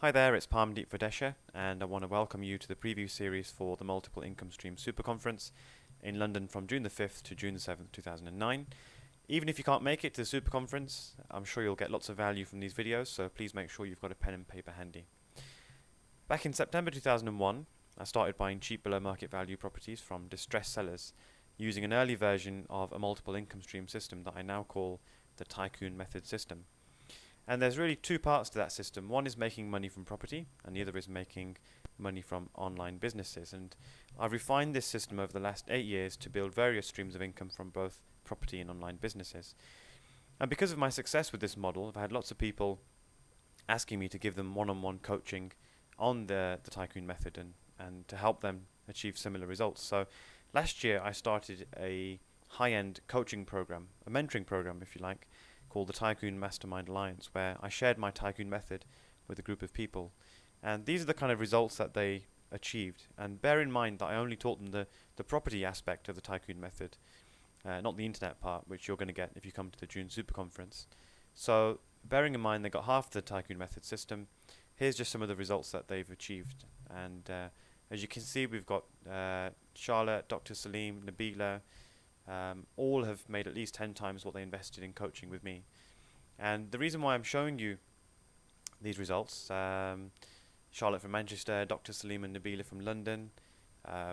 Hi there, it's Parmdeep Vadesha, and I want to welcome you to the preview series for the Multiple Income Stream Super Conference in London from June the 5th to June the 7th, 2009. Even if you can't make it to the Super Conference, I'm sure you'll get lots of value from these videos, so please make sure you've got a pen and paper handy. Back in September 2001, I started buying cheap below market value properties from distressed sellers using an early version of a multiple income stream system that I now call the Tycoon Method system. And there's really two parts to that system. One is making money from property, and the other is making money from online businesses. And I've refined this system over the last 8 years to build various streams of income from both property and online businesses. And because of my success with this model, I've had lots of people asking me to give them one-on-one coaching on the Tycoon method and to help them achieve similar results. So last year I started a high-end coaching program, a mentoring program if you like, called the Tycoon Mastermind Alliance, where I shared my Tycoon method with a group of people. And these are the kind of results that they achieved. And bear in mind that I only taught them the property aspect of the Tycoon method, not the internet part, which you're going to get if you come to the June Super Conference. So bearing in mind they got half the Tycoon method system, here's just some of the results that they've achieved. And as you can see, we've got Charlotte, Dr. Salim, Nabila, all have made at least 10 times what they invested in coaching with me. And the reason why I'm showing you these results, Charlotte from Manchester, Dr. Salim and Nabila from London,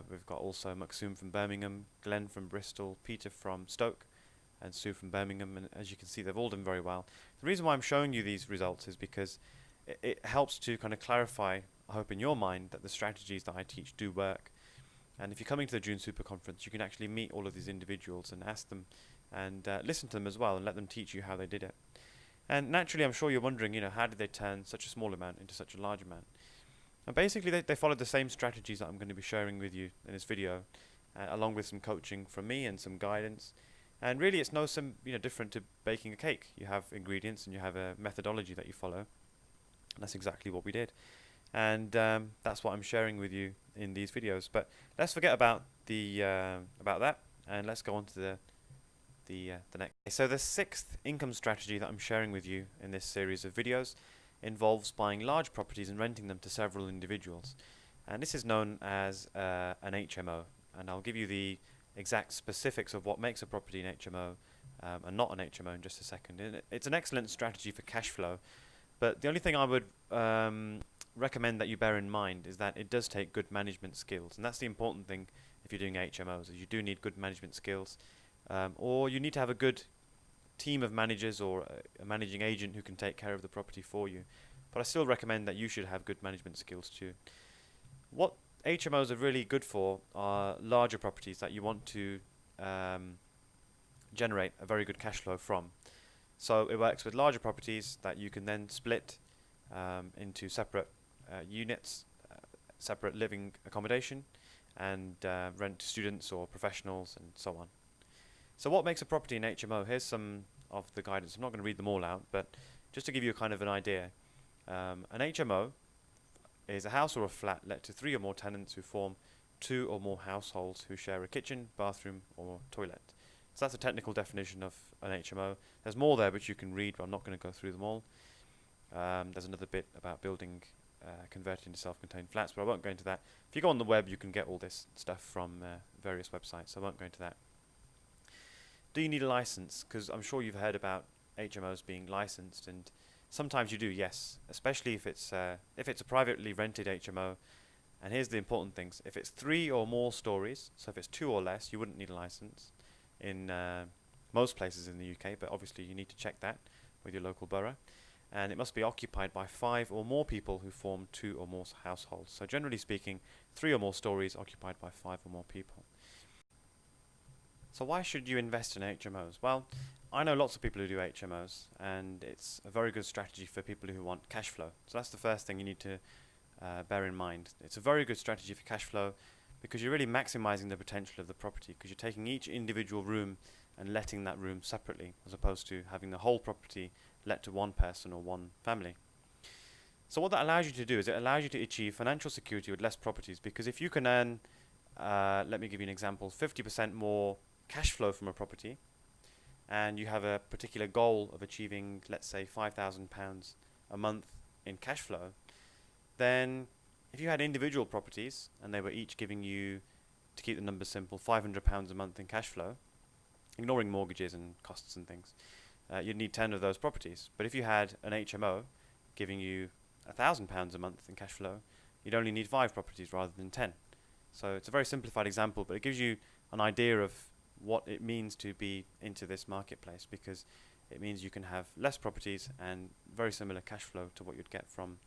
we've got also Maksoum from Birmingham, Glenn from Bristol, Peter from Stoke, and Sue from Birmingham, and as you can see they've all done very well. The reason why I'm showing you these results is because it helps to kind of clarify, I hope in your mind, that the strategies that I teach do work. And if you're coming to the June Super Conference, you can actually meet all of these individuals and ask them and listen to them as well and let them teach you how they did it. And naturally, I'm sure you're wondering, how did they turn such a small amount into such a large amount? And basically, they followed the same strategies that I'm going to be sharing with you in this video, along with some coaching from me and some guidance. And really, it's different to baking a cake. You have ingredients and you have a methodology that you follow. And that's exactly what we did. And that's what I'm sharing with you in these videos. But let's forget about that, and let's go on to the next. So the sixth income strategy that I'm sharing with you in this series of videos involves buying large properties and renting them to several individuals, and this is known as an HMO. And I'll give you the exact specifics of what makes a property an HMO and not an HMO in just a second. And it's an excellent strategy for cash flow, but the only thing I would recommend that you bear in mind is that it does take good management skills, and that's the important thing if you're doing HMOs, is you do need good management skills, or you need to have a good team of managers or a managing agent who can take care of the property for you. But I still recommend that you should have good management skills too. What HMOs are really good for are larger properties that you want to generate a very good cash flow from. So it works with larger properties that you can then split into separate units, separate living accommodation, and rent to students or professionals and so on. So what makes a property an HMO? Here's some of the guidance. I'm not going to read them all out, but just to give you kind of an idea. An HMO is a house or a flat let to 3 or more tenants who form 2 or more households who share a kitchen, bathroom or toilet. So that's a technical definition of an HMO. There's more there which you can read, but I'm not going to go through them all. There's another bit about building converted into self-contained flats, but I won't go into that. If you go on the web, you can get all this stuff from various websites, so I won't go into that. Do you need a license? Because I'm sure you've heard about HMOs being licensed, and sometimes you do, yes, especially if it's a privately rented HMO. And here's the important things: if it's 3 or more stories, so if it's 2 or less, you wouldn't need a license in most places in the UK, but obviously you need to check that with your local borough. And it must be occupied by 5 or more people who form 2 or more households. So generally speaking, 3 or more stories occupied by 5 or more people. So why should you invest in HMOs? Well, I know lots of people who do HMOs, and it's a very good strategy for people who want cash flow. So that's the first thing you need to bear in mind. It's a very good strategy for cash flow because you're really maximizing the potential of the property, because you're taking each individual room and letting that room separately, as opposed to having the whole property let to one person or one family. So what that allows you to do is it allows you to achieve financial security with less properties, because if you can earn, let me give you an example, 50% more cash flow from a property, and you have a particular goal of achieving, let's say, £5,000 a month in cash flow, then if you had individual properties and they were each giving you, to keep the numbers simple, £500 a month in cash flow, ignoring mortgages and costs and things, you'd need 10 of those properties. But if you had an HMO giving you £1,000 a month in cash flow, you'd only need 5 properties rather than 10. So it's a very simplified example, but it gives you an idea of what it means to be into this marketplace, because it means you can have less properties and very similar cash flow to what you'd get from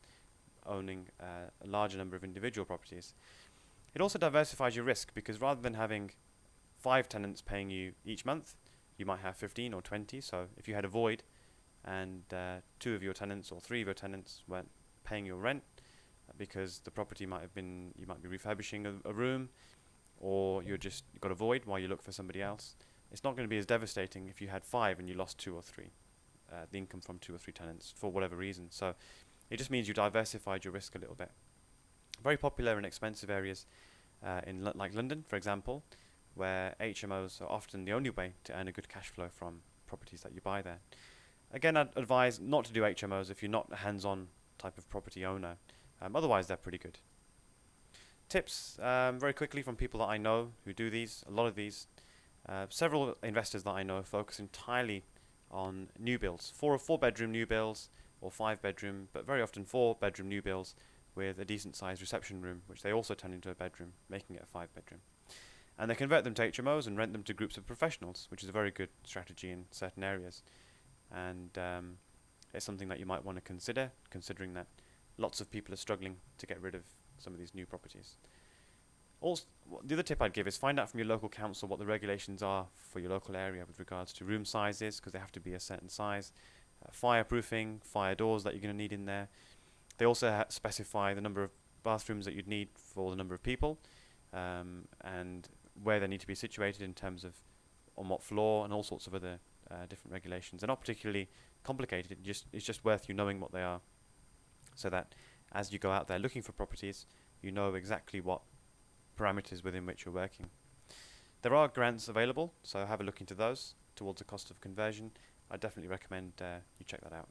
owning a larger number of individual properties. It also diversifies your risk, because rather than having 5 tenants paying you each month, you might have 15 or 20. So if you had a void and 2 of your tenants or 3 of your tenants weren't paying your rent because the property might have been, you might be refurbishing a room, or you've got a void while you look for somebody else, it's not going to be as devastating if you had 5 and you lost 2 or 3, the income from 2 or 3 tenants for whatever reason. So it just means you diversified your risk a little bit. Very popular in expensive areas like London, for example, where HMOs are often the only way to earn a good cash flow from properties that you buy there. Again, I'd advise not to do HMOs if you're not a hands-on type of property owner. Otherwise, they're pretty good. Tips, very quickly, from people that I know who do these, a lot of these. Several investors that I know focus entirely on new builds, 4 or 4-bedroom new builds, or 5-bedroom, but very often 4-bedroom new builds with a decent sized reception room, which they also turn into a bedroom, making it a 5-bedroom. And they convert them to HMOs and rent them to groups of professionals, which is a very good strategy in certain areas. And it's something that you might want to consider, considering that lots of people are struggling to get rid of some of these new properties. Also, the other tip I'd give is find out from your local council what the regulations are for your local area with regards to room sizes, because they have to be a certain size, fireproofing, fire doors that you're going to need in there. They also specify the number of bathrooms that you'd need for the number of people, and where they need to be situated in terms of on what floor, and all sorts of other different regulations. They're not particularly complicated, it's just worth you knowing what they are, so that as you go out there looking for properties, you know exactly what parameters within which you're working. There are grants available, so have a look into those towards the cost of conversion. I definitely recommend you check that out.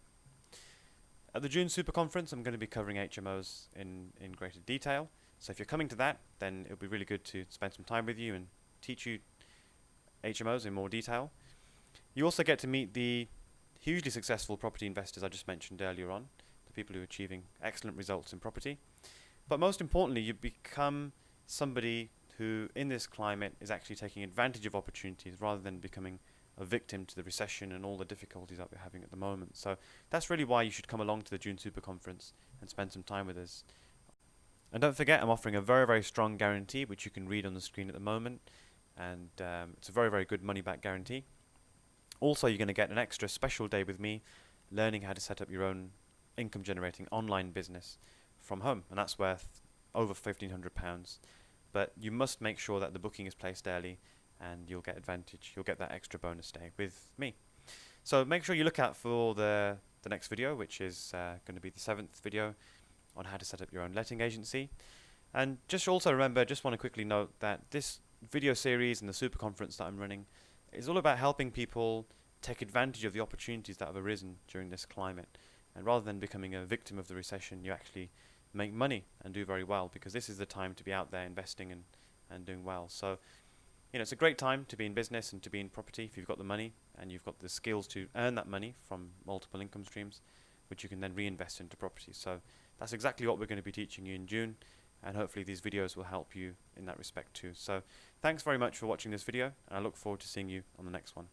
At the June Super Conference, I'm going to be covering HMOs in greater detail. So if you're coming to that, then it'll be really good to spend some time with you and teach you HMOs in more detail. You also get to meet the hugely successful property investors I just mentioned earlier on, the people who are achieving excellent results in property. But most importantly, you become somebody who, in this climate, is actually taking advantage of opportunities rather than becoming a victim to the recession and all the difficulties that we're having at the moment. So that's really why you should come along to the June Super Conference and spend some time with us. And don't forget, I'm offering a very, very strong guarantee, which you can read on the screen at the moment. And it's a very, very good money-back guarantee. Also, you're going to get an extra special day with me, learning how to set up your own income-generating online business from home. And that's worth over £1,500. But you must make sure that the booking is placed early, and you'll get advantage. You'll get that extra bonus day with me. So make sure you look out for the next video, which is going to be the 7th video on how to set up your own letting agency. And just also remember, just want to quickly note that this video series and the super conference that I'm running is all about helping people take advantage of the opportunities that have arisen during this climate. And rather than becoming a victim of the recession, you actually make money and do very well, because this is the time to be out there investing and doing well. So, you know, it's a great time to be in business and to be in property if you've got the money and you've got the skills to earn that money from multiple income streams, which you can then reinvest into property. So that's exactly what we're going to be teaching you in June, and hopefully these videos will help you in that respect too. So thanks very much for watching this video, and I look forward to seeing you on the next one.